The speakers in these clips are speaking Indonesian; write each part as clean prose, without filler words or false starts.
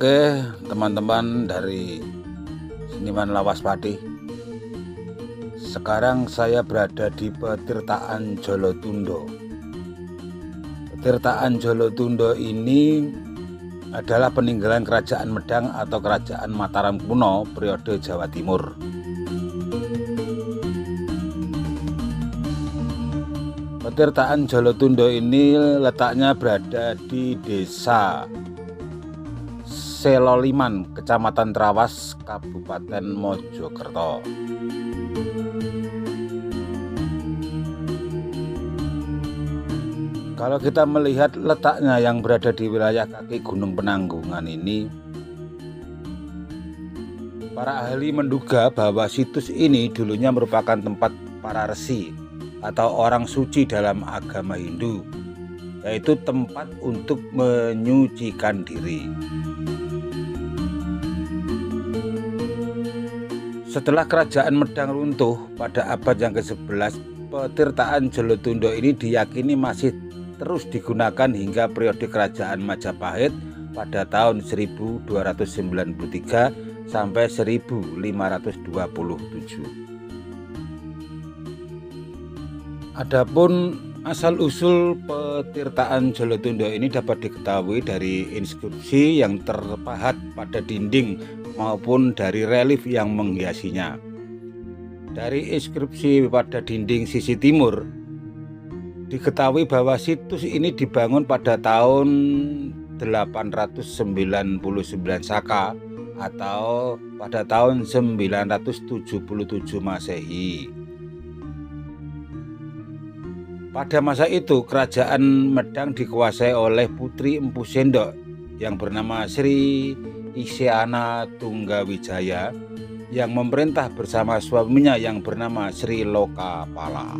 Oke, teman-teman dari Seniman Lawas Pati. Sekarang saya berada di Petirtaan Jolotundo. Petirtaan Jolotundo ini adalah peninggalan Kerajaan Medang atau Kerajaan Mataram kuno periode Jawa Timur. Petirtaan Jolotundo ini letaknya berada di Desa Seloliman, Kecamatan Trawas, Kabupaten Mojokerto. Kalau kita melihat letaknya yang berada di wilayah kaki Gunung Penanggungan ini, para ahli menduga bahwa situs ini dulunya merupakan tempat para resi atau orang suci dalam agama Hindu, yaitu tempat untuk menyucikan diri. Setelah Kerajaan Medang runtuh pada abad yang ke-11, Petirtaan Jolotundo ini diyakini masih terus digunakan hingga periode Kerajaan Majapahit pada tahun 1293 sampai 1527. Adapun asal-usul Petirtaan Jolotundo ini dapat diketahui dari inskripsi yang terpahat pada dinding maupun dari relief yang menghiasinya. Dari inskripsi pada dinding sisi timur diketahui bahwa situs ini dibangun pada tahun 899 Saka atau pada tahun 977 Masehi. Pada masa itu, Kerajaan Medang dikuasai oleh Putri Empu Sendok yang bernama Sri Isyana Tunggawijaya yang memerintah bersama suaminya yang bernama Sri Lokapala.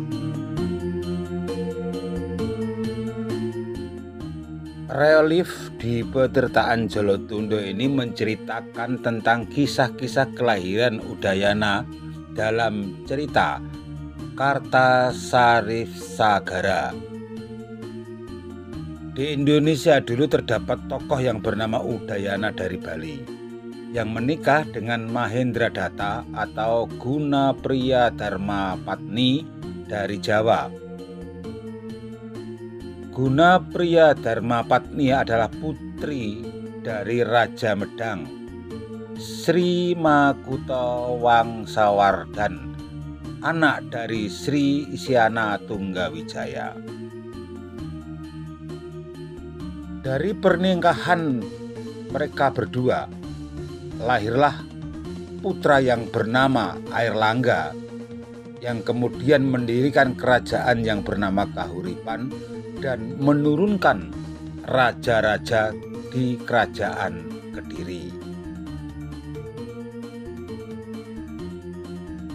Relief di Petirtaan Jolotundo ini menceritakan tentang kisah-kisah kelahiran Udayana dalam cerita Kartasarifsagara. Di Indonesia dulu terdapat tokoh yang bernama Udayana dari Bali yang menikah dengan Mahendradatta atau Gunapriya Dharmapatni dari Jawa. Gunapriya Dharmapatni adalah putri dari Raja Medang, Sri Makuta Wangsawardan, anak dari Sri Isyana Tunggawijaya. Dari pernikahan mereka berdua, lahirlah putra yang bernama Airlangga, yang kemudian mendirikan kerajaan yang bernama Kahuripan dan menurunkan raja-raja di kerajaan Kediri.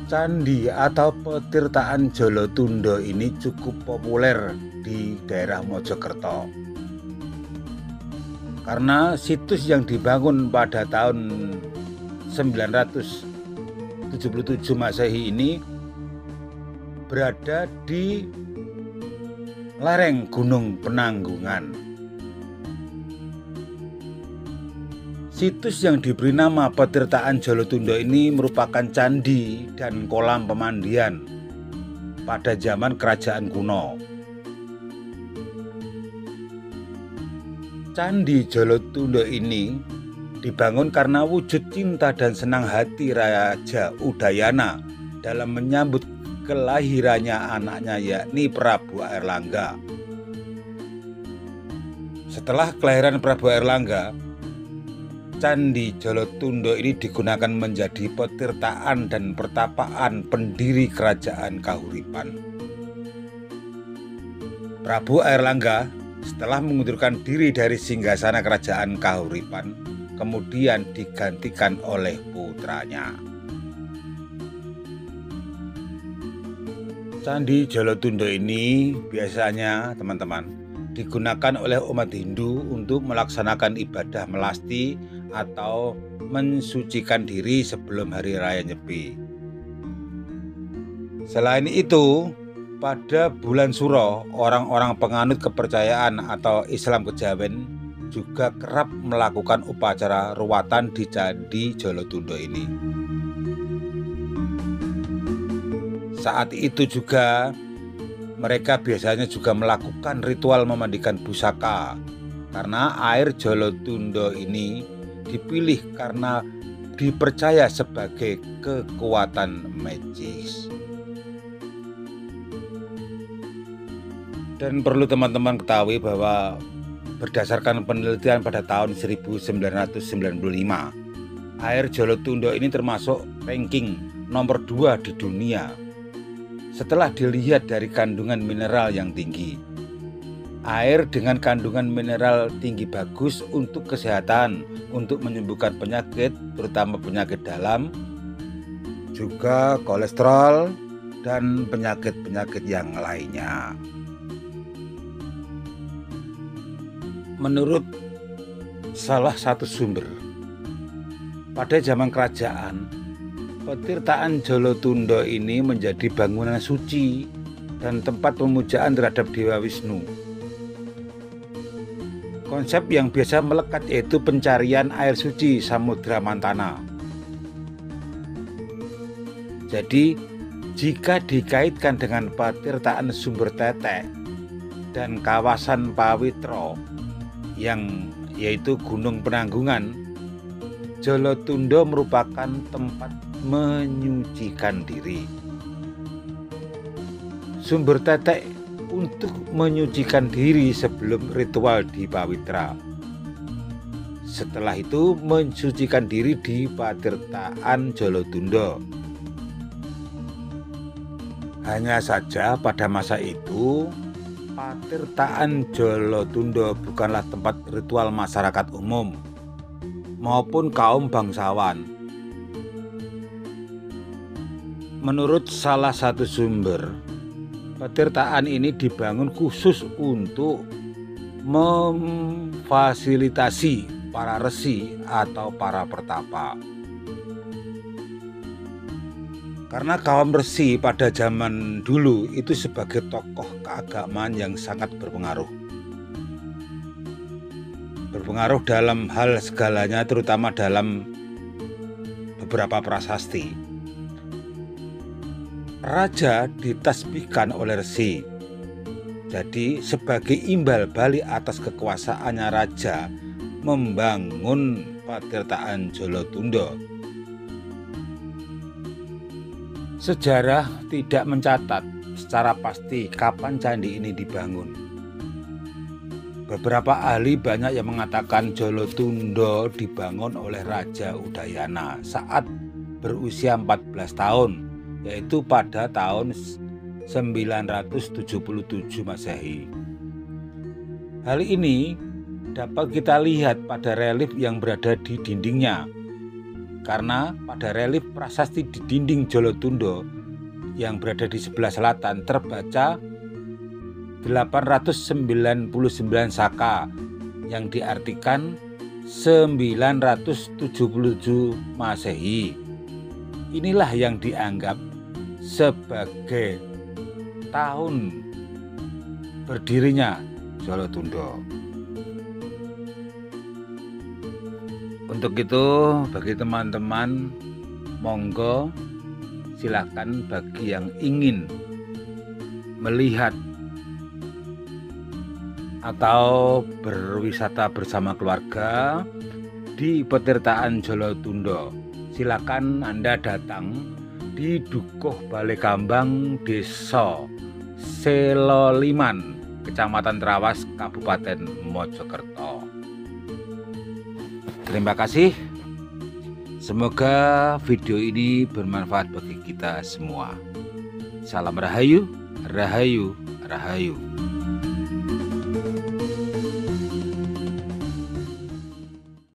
Candi atau Petirtaan Jolotundo ini cukup populer di daerah Mojokerto karena situs yang dibangun pada tahun 977 Masehi ini berada di lereng Gunung Penanggungan. Situs yang diberi nama Petirtaan Jolotundo ini merupakan candi dan kolam pemandian pada zaman kerajaan kuno. Candi Jolotundo ini dibangun karena wujud cinta dan senang hati Raja Udayana dalam menyambut kelahirannya anaknya, yakni Prabu Airlangga. Setelah kelahiran Prabu Airlangga, Candi Jolotundo ini digunakan menjadi petirtaan dan pertapaan pendiri kerajaan Kahuripan. Prabu Airlangga setelah mengundurkan diri dari singgasana kerajaan Kahuripan, kemudian digantikan oleh putranya. Candi Jolotundo ini biasanya, teman-teman, digunakan oleh umat Hindu untuk melaksanakan ibadah melasti atau mensucikan diri sebelum hari raya Nyepi. Selain itu, pada bulan Suro, orang-orang penganut kepercayaan atau Islam Kejawen juga kerap melakukan upacara ruwatan di Candi Jolotundo ini. Saat itu juga mereka biasanya juga melakukan ritual memandikan pusaka, karena air Jolotundo ini dipilih karena dipercaya sebagai kekuatan magis. Dan perlu teman-teman ketahui bahwa berdasarkan penelitian pada tahun 1995, air Jolotundo ini termasuk ranking nomor 2 di dunia setelah dilihat dari kandungan mineral yang tinggi. Air dengan kandungan mineral tinggi bagus untuk kesehatan, untuk menyembuhkan penyakit, terutama penyakit dalam, juga kolesterol dan penyakit-penyakit yang lainnya. Menurut salah satu sumber, pada zaman kerajaan, petirtaan Jolotundo ini menjadi bangunan suci dan tempat pemujaan terhadap Dewa Wisnu. Konsep yang biasa melekat yaitu pencarian air suci Samudra Mantana. Jadi, jika dikaitkan dengan petirtaan Sumber Tetek dan kawasan Pawitro, yang yaitu Gunung Penanggungan, Jolotundo merupakan tempat menyucikan diri. Sumber Tetek untuk menyucikan diri sebelum ritual di Pawitra. Setelah itu mensucikan diri di petirtaan Jolotundo. Hanya saja pada masa itu petirtaan Jolotundo bukanlah tempat ritual masyarakat umum maupun kaum bangsawan. Menurut salah satu sumber, petirtaan ini dibangun khusus untuk memfasilitasi para resi atau para pertapa. Karena kaum resi pada zaman dulu itu sebagai tokoh keagamaan yang sangat berpengaruh. Berpengaruh dalam hal segalanya, terutama dalam beberapa prasasti. Raja ditasbihkan oleh resi. Jadi sebagai imbal balik atas kekuasaannya raja membangun petirtaan Jolotundo. Sejarah tidak mencatat secara pasti kapan candi ini dibangun. Beberapa ahli banyak yang mengatakan Jolotundo dibangun oleh Raja Udayana saat berusia 14 tahun, yaitu pada tahun 977 Masehi. Hal ini dapat kita lihat pada relief yang berada di dindingnya. Karena pada relief prasasti di dinding Jolotundo yang berada di sebelah selatan terbaca 899 saka yang diartikan 977 Masehi. Inilah yang dianggap sebagai tahun berdirinya Jolotundo. Untuk itu, bagi teman-teman, monggo silakan bagi yang ingin melihat atau berwisata bersama keluarga di petirtaan Jolotundo, silakan Anda datang di Dukuh Balekambang, Desa Seloliman, Kecamatan Trawas, Kabupaten Mojokerto. Terima kasih. Semoga video ini bermanfaat bagi kita semua. Salam Rahayu, Rahayu, Rahayu.